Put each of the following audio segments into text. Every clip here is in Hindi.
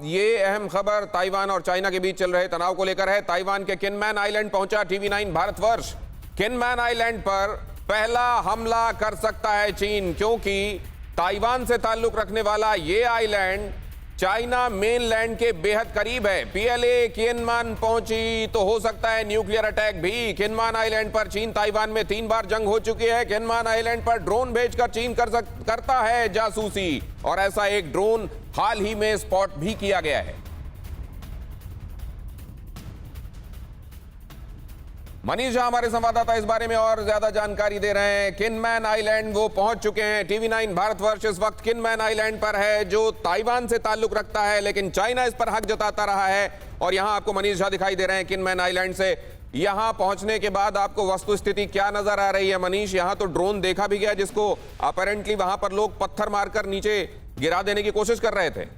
ये अहम खबर ताइवान और चाइना के बीच चल रहे तनाव को लेकर है। ताइवान के किनमैन आइलैंड पहुंचा TV9 भारतवर्ष। किनमैन आइलैंड पर पहला हमला कर सकता है चीन, क्योंकि ताइवान से ताल्लुक रखने वाला ये आइलैंड चाइना मेनलैंड के बेहद करीब है। PLA किनमैन पहुंची तो हो सकता है न्यूक्लियर अटैक भी। किनमैन आइलैंड पर चीन ताइवान में 3 बार जंग हो चुकी है। किनमैन आइलैंड पर ड्रोन भेजकर चीन करता है जासूसी, और ऐसा एक ड्रोन हाल ही में स्पॉट भी किया गया है। मनीष झा हमारे संवाददाता इस बारे में और ज्यादा जानकारी दे रहे हैं। किनमैन आइलैंड वो पहुंच चुके हैं। TV9 भारतवर्ष इस वक्त किनमैन आइलैंड पर है, जो ताइवान से ताल्लुक रखता है, लेकिन चाइना इस पर हक जताता रहा है। और यहां आपको मनीष झा दिखाई दे रहे हैं किनमैन आइलैंड से। यहां पहुंचने के बाद आपको वस्तुस्थिति क्या नजर आ रही है मनीष? यहां तो ड्रोन देखा भी गया जिसको अपेरेंटली वहां पर लोग पत्थर मारकर नीचे गिरा देने की कोशिश कर रहे थे।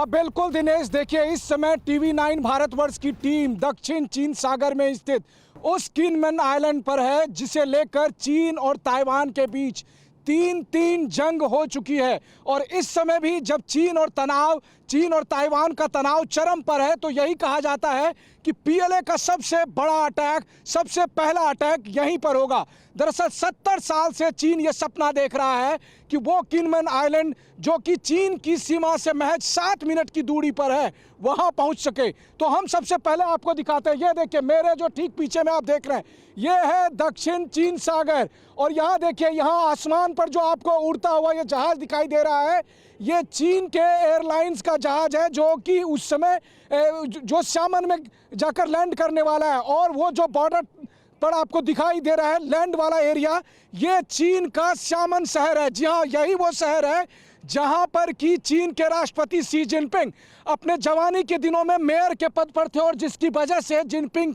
बिल्कुल दिनेश, देखिए इस समय TV9 भारतवर्ष की टीम दक्षिण चीन सागर में स्थित उस किनमैन आइलैंड पर है, जिसे लेकर चीन और ताइवान के बीच 3 जंग हो चुकी है। और इस समय भी जब चीन और ताइवान का तनाव चरम पर है, तो यही कहा जाता है कि PLA का सबसे बड़ा अटैक, सबसे पहला अटैक यहीं पर होगा। दरअसल 70 साल से चीन ये सपना देख रहा है कि वो किनमैन आइलैंड, जो कि चीन की सीमा से महज 7 मिनट की दूरी पर है, वहां पहुंच सके। तो हम सबसे पहले आपको दिखाते हैं। ये देखिए, मेरे जो ठीक पीछे में आप देख रहे हैं, ये है दक्षिण चीन सागर। और यहाँ देखिए, यहाँ आसमान पर जो आपको उड़ता हुआ ये जहाज दिखाई दे रहा है, ये चीन के एयरलाइंस का जहाज है, जो कि उस समय जो शामन में जाकर लैंड करने वाला है। और वो जो बॉर्डर पर आपको दिखाई दे रहा है लैंड वाला एरिया, ये चीन का शामन शहर है। जी हाँ, यही वो शहर है जहां पर कि चीन के राष्ट्रपति शी जिनपिंग अपने जवानी के दिनों में मेयर के पद पर थे, और जिसकी वजह से जिनपिंग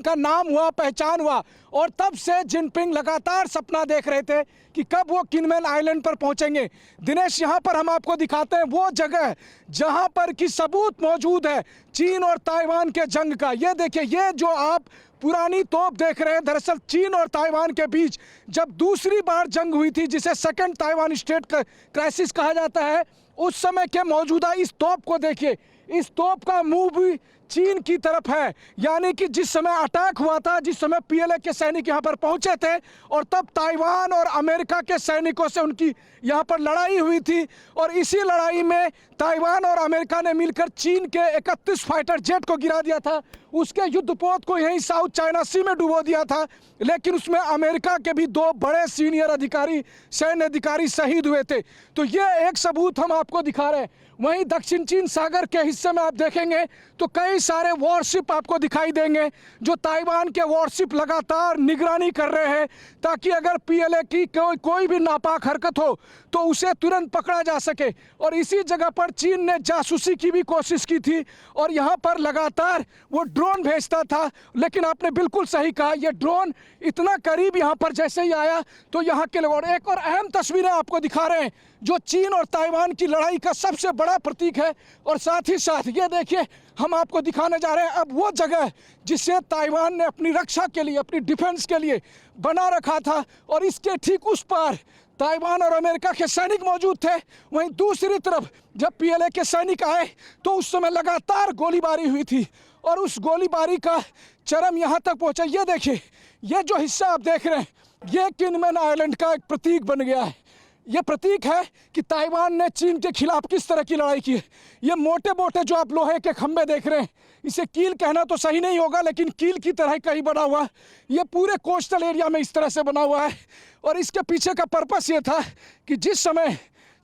का नाम हुआ, पहचान हुआ। और तब से जिनपिंग लगातार सपना देख रहे थे कि कब वो किनमैन आइलैंड पर पहुंचेंगे। दिनेश, यहाँ पर हम आपको दिखाते हैं वो जगह जहां पर कि सबूत मौजूद है चीन और ताइवान के जंग का। ये देखिए, ये जो आप पुरानी तोप देख रहे हैं, दरअसल चीन और ताइवान के बीच जब दूसरी बार जंग हुई थी, जिसे सेकंड ताइवान स्टेट क्राइसिस कहा जाता है, उस समय के मौजूदा इस तोप को देखिए। इस तोप का मुंह भी चीन की तरफ है, यानी कि जिस समय अटैक हुआ था, जिस समय PLA के सैनिक यहां पर पहुंचे थे, और तब ताइवान और अमेरिका के सैनिकों से उनकी यहां पर लड़ाई हुई थी। और इसी लड़ाई में ताइवान और अमेरिका ने मिलकर चीन के 31 फाइटर जेट को गिरा दिया था, उसके युद्धपोत को यहीं साउथ चाइना सी में डुबो दिया था। लेकिन उसमें अमेरिका के भी 2 बड़े सीनियर अधिकारी, सैन्य अधिकारी शहीद हुए थे। तो ये एक सबूत हम आपको दिखा रहे हैं। वहीं दक्षिण चीन सागर के हिस्से में आप देखेंगे तो कई सारे वॉरशिप आपको दिखाई देंगे, जो ताइवान के वॉरशिप लगातार निगरानी कर रहे हैं, ताकि अगर PLA की कोई भी नापाक हरकत हो तो उसे तुरंत पकड़ा जा सके। और इसी जगह पर चीन ने जासूसी की भी कोशिश की थी, और यहाँ पर लगातार वो ड्रोन भेजता था। लेकिन आपने बिल्कुल सही कहा, ये ड्रोन इतना करीब यहाँ पर जैसे ही आया तो यहाँ के लोग, और एक और अहम तस्वीरें आपको दिखा रहे हैं जो चीन और ताइवान की लड़ाई का सबसे बड़ा प्रतीक है। और साथ ही साथ ये देखिए, हम आपको दिखाने जा रहे हैं अब वो जगह जिसे ताइवान ने अपनी रक्षा के लिए, अपनी डिफेंस के लिए बना रखा था। और इसके ठीक उस पार ताइवान और अमेरिका के सैनिक मौजूद थे। वहीं दूसरी तरफ जब PLA के सैनिक आए तो उस समय लगातार गोलीबारी हुई थी, और उस गोलीबारी का चरम यहाँ तक पहुँचा। ये देखिए, ये जो हिस्सा आप देख रहे हैं, ये किनमैन आइलैंड का एक प्रतीक बन गया है। ये प्रतीक है कि ताइवान ने चीन के खिलाफ किस तरह की लड़ाई की है। ये मोटे मोटे जो आप लोहे के खंभे देख रहे हैं, इसे कील कहना तो सही नहीं होगा, लेकिन कील की तरह कहीं बना हुआ है। ये पूरे कोस्टल एरिया में इस तरह से बना हुआ है। और इसके पीछे का पर्पस ये था कि जिस समय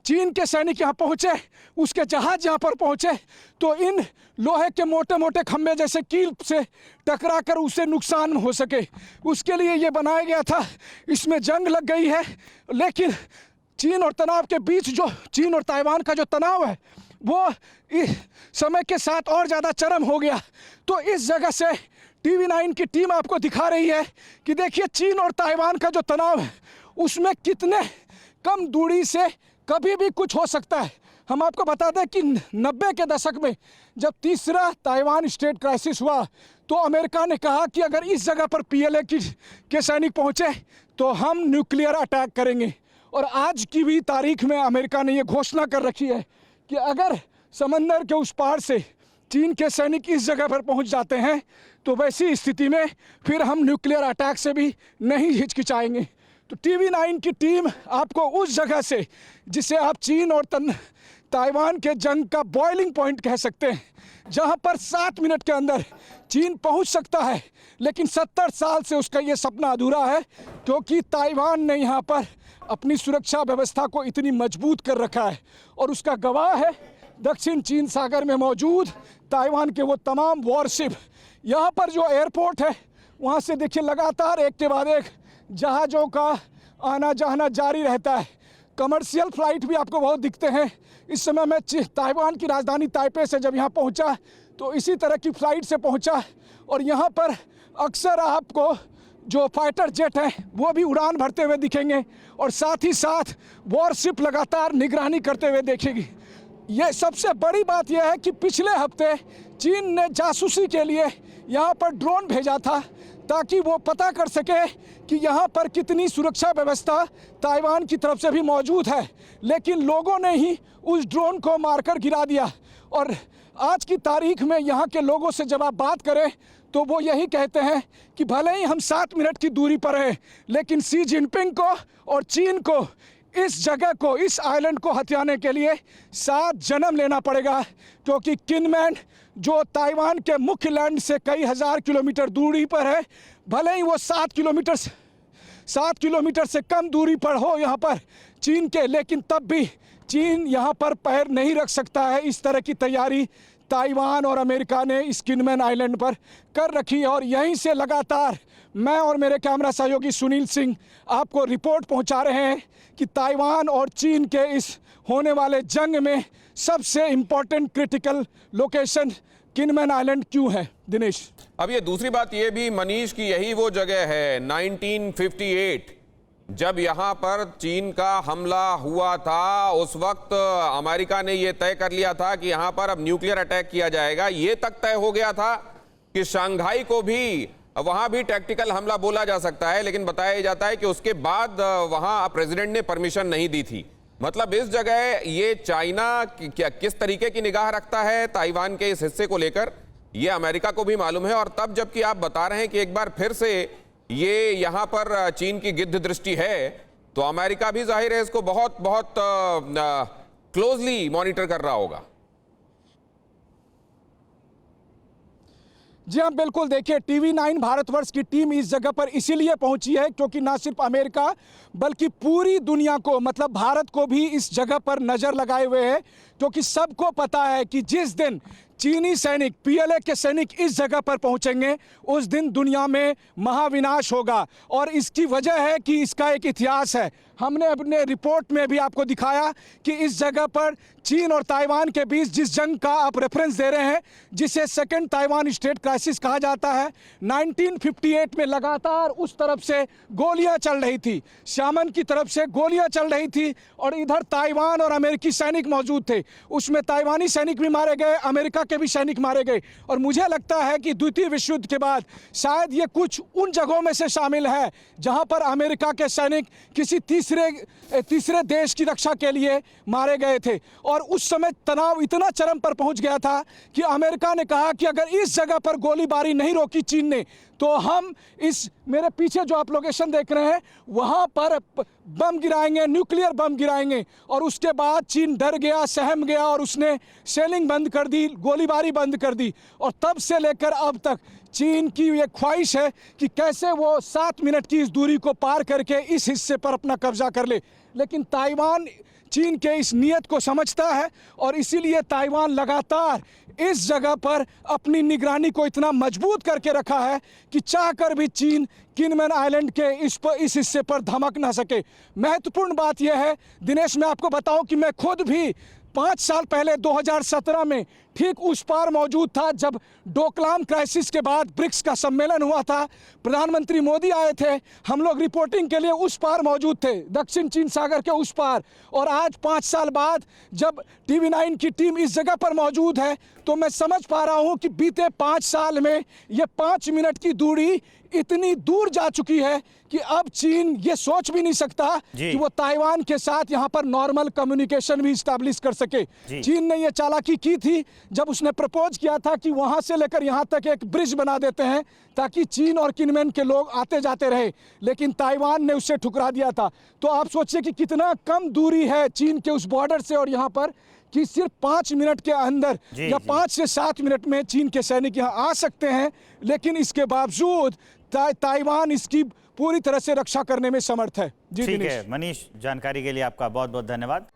चीन के सैनिक यहाँ पहुँचे, उसके जहाज यहाँ पर पहुँचे, तो इन लोहे के मोटे मोटे खंभे जैसे कील से टकरा कर उसे नुकसान हो सके, उसके लिए ये बनाया गया था। इसमें जंग लग गई है, लेकिन चीन और तनाव के बीच जो चीन और ताइवान का जो तनाव है, वो इस समय के साथ और ज़्यादा चरम हो गया। तो इस जगह से TV9 की टीम आपको दिखा रही है कि देखिए, चीन और ताइवान का जो तनाव है, उसमें कितने कम दूरी से कभी भी कुछ हो सकता है। हम आपको बता दें कि 90 के दशक में जब तीसरा ताइवान स्टेट क्राइसिस हुआ, तो अमेरिका ने कहा कि अगर इस जगह पर PLA के सैनिक पहुँचे तो हम न्यूक्लियर अटैक करेंगे। और आज की भी तारीख में अमेरिका ने ये घोषणा कर रखी है कि अगर समंदर के उस पार से चीन के सैनिक इस जगह पर पहुंच जाते हैं तो वैसी स्थिति में फिर हम न्यूक्लियर अटैक से भी नहीं हिचकिचाएंगे। तो TV9 की टीम आपको उस जगह से, जिसे आप चीन और ताइवान के जंग का बॉइलिंग पॉइंट कह सकते हैं, जहां पर 7 मिनट के अंदर चीन पहुंच सकता है, लेकिन 70 साल से उसका ये सपना अधूरा है क्योंकि ताइवान ने यहां पर अपनी सुरक्षा व्यवस्था को इतनी मजबूत कर रखा है। और उसका गवाह है दक्षिण चीन सागर में मौजूद ताइवान के वो तमाम वॉरशिप। यहाँ पर जो एयरपोर्ट है वहाँ से देखिए लगातार एक के बाद एक जहाज़ों का आना जाना जारी रहता है। कमर्शियल फ़्लाइट भी आपको बहुत दिखते हैं। इस समय मैं ताइवान की राजधानी ताइपे से जब यहाँ पहुँचा तो इसी तरह की फ़्लाइट से पहुँचा और यहाँ पर अक्सर आपको जो फाइटर जेट हैं वो भी उड़ान भरते हुए दिखेंगे और साथ ही साथ वॉरशिप लगातार निगरानी करते हुए देखेगी। ये सबसे बड़ी बात यह है कि पिछले हफ्ते चीन ने जासूसी के लिए यहाँ पर ड्रोन भेजा था ताकि वो पता कर सके कि यहाँ पर कितनी सुरक्षा व्यवस्था ताइवान की तरफ से भी मौजूद है, लेकिन लोगों ने ही उस ड्रोन को मारकर गिरा दिया। और आज की तारीख में यहाँ के लोगों से जब आप बात करें तो वो यही कहते हैं कि भले ही हम 7 मिनट की दूरी पर हैं, लेकिन शी जिनपिंग को और चीन को इस जगह को, इस आइलैंड को हथियाने के लिए 7 जन्म लेना पड़ेगा, क्योंकि किनमैन जो ताइवान के मुख्य लैंड से कई हज़ार किलोमीटर दूरी पर है, भले ही वो 7 किलोमीटर से कम दूरी पर हो यहाँ पर चीन के, लेकिन तब भी चीन यहाँ पर पैर नहीं रख सकता है। इस तरह की तैयारी ताइवान और अमेरिका ने इस किनमैन आइलैंड पर कर रखी है और यहीं से लगातार मैं और मेरे कैमरा सहयोगी सुनील सिंह आपको रिपोर्ट पहुंचा रहे हैं कि ताइवान और चीन के इस होने वाले जंग में सबसे इम्पोर्टेंट क्रिटिकल लोकेशन किनमैन आइलैंड क्यों है। दिनेश, अब ये दूसरी बात ये भी मनीष की यही वो जगह है 1958 जब यहाँ पर चीन का हमला हुआ था, उस वक्त अमेरिका ने ये तय कर लिया था कि यहाँ पर अब न्यूक्लियर अटैक किया जाएगा। ये तक तय हो गया था कि शंघाई को भी वहां भी टैक्टिकल हमला बोला जा सकता है, लेकिन बताया जाता है कि उसके बाद वहां प्रेसिडेंट ने परमिशन नहीं दी थी। मतलब इस जगह ये चाइना क्या किस तरीके की निगाह रखता है ताइवान के इस हिस्से को लेकर, ये अमेरिका को भी मालूम है। और तब जबकि आप बता रहे हैं कि एक बार फिर से ये यहाँ पर चीन की गिद्ध दृष्टि है, तो अमेरिका भी जाहिर है इसको बहुत बहुत क्लोजली मॉनिटर कर रहा होगा। जी हाँ, बिल्कुल। देखिए, TV9 भारतवर्ष की टीम इस जगह पर इसीलिए पहुंची है क्योंकि ना सिर्फ अमेरिका बल्कि पूरी दुनिया को, मतलब भारत को भी इस जगह पर नज़र लगाए हुए है, क्योंकि सबको पता है कि जिस दिन चीनी सैनिक, PLA के सैनिक इस जगह पर पहुंचेंगे उस दिन दुनिया में महाविनाश होगा। और इसकी वजह है कि इसका एक इतिहास है। हमने अपने रिपोर्ट में भी आपको दिखाया कि इस जगह पर चीन और ताइवान के बीच जिस जंग का आप रेफरेंस दे रहे हैं, जिसे सेकेंड ताइवान स्टेट क्राइसिस कहा जाता है, 1958 में लगातार उस तरफ से गोलियां चल रही थी, शामन की तरफ से गोलियां चल रही थी और इधर ताइवान और अमेरिकी सैनिक मौजूद थे। उसमें ताइवानी सैनिक भी मारे गए, अमेरिका के भी सैनिक मारे गए। और मुझे लगता है कि द्वितीय विश्व युद्ध के बाद शायद ये कुछ उन जगहों में से शामिल है जहां पर अमेरिका के सैनिक किसी तीसरे देश की रक्षा के लिए मारे गए थे। और उस समय तनाव इतना चरम पर पहुंच गया था कि अमेरिका ने कहा कि अगर इस जगह पर गोलीबारी नहीं रोकी चीन ने, तो हम इस मेरे पीछे जो आप लोकेशन देख रहे हैं वहां पर बम गिराएंगे, न्यूक्लियर बम गिराएंगे। और उसके बाद चीन डर गया, सहम गया और उसने सेलिंग बंद कर दी, गोलीबारी बंद कर दी। और तब से लेकर अब तक चीन की ये ख्वाहिश है कि कैसे वो 7 मिनट की इस दूरी को पार करके इस हिस्से पर अपना कब्जा कर ले। लेकिन ताइवान चीन के इस नियत को समझता है और इसीलिए ताइवान लगातार इस जगह पर अपनी निगरानी को इतना मजबूत करके रखा है कि चाहकर भी चीन किनमैन आइलैंड के इस हिस्से पर धमक ना सके। महत्वपूर्ण बात यह है दिनेश, मैं आपको बताऊं कि मैं खुद भी 5 साल पहले 2017 में ठीक उस पार मौजूद था जब डोकलाम क्राइसिस के बाद ब्रिक्स का सम्मेलन हुआ था। प्रधानमंत्री मोदी आए थे, हम लोग रिपोर्टिंग के लिए उस पार मौजूद थे, दक्षिण चीन सागर के उस पार। और आज 5 साल बाद जब TV9 की टीम इस जगह पर मौजूद है तो मैं समझ पा रहा हूं कि बीते 5 साल में ये 5 मिनट की दूरी इतनी दूर जा चुकी है कि अब चीन ये सोच भी नहीं सकता कि वो ताइवान के साथ यहाँ पर नॉर्मल कम्युनिकेशन भी स्टैब्लिश कर सके। चीन ने ये चालाकी की थी जब उसने प्रपोज किया था कि वहां से लेकर यहाँ तक एक ब्रिज बना देते हैं ताकि चीन और किनमेन के लोग आते जाते रहे, लेकिन ताइवान ने उससे ठुकरा दिया था। तो आप सोचिए कि कितना कम दूरी है चीन के उस बॉर्डर से और यहाँ पर, कि सिर्फ 5 मिनट के अंदर या 5 से 7 मिनट में चीन के सैनिक यहाँ आ सकते हैं, लेकिन इसके बावजूद ताइवान इसकी पूरी तरह से रक्षा करने में समर्थ है। जी ठीक दिनेश। है मनीष, जानकारी के लिए आपका बहुत बहुत धन्यवाद।